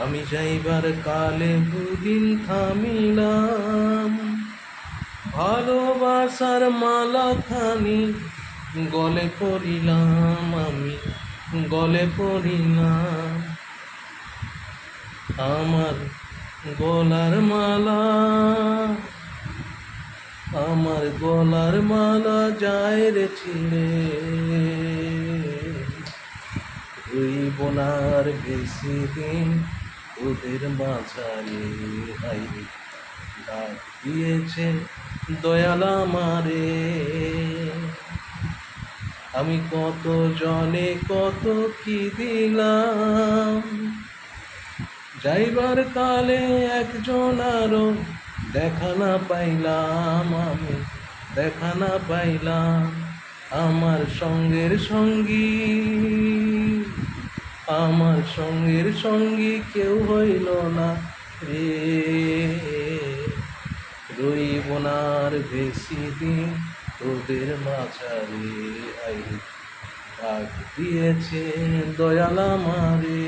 আমি যাইবার কালে দুদিন থামিলাম, ভালোবাসার মালাখানি গলে পড়িলাম, আমি গলে পড়িলাম। আমার গলার মালা, আমার গলার মালা যায় রে ছিঁড়ে, রইব না আর বেশি দিন ওদের মাঝারে। হাইরে ডাক দিয়েছে দয়াল আমারে, আমি কত জনে কত কি দিলাম, যাইবার কালে একজন আরো দেখা না পাইলাম, আমি দেখা না পাইলাম। আমার সঙ্গের সঙ্গী, আমার সঙ্গের সঙ্গী কেউ হইল না রে, রইব না আর বেশি দিন তোদের মাঝারে। আইরে ডাক দিয়েছে দয়াল আমারে।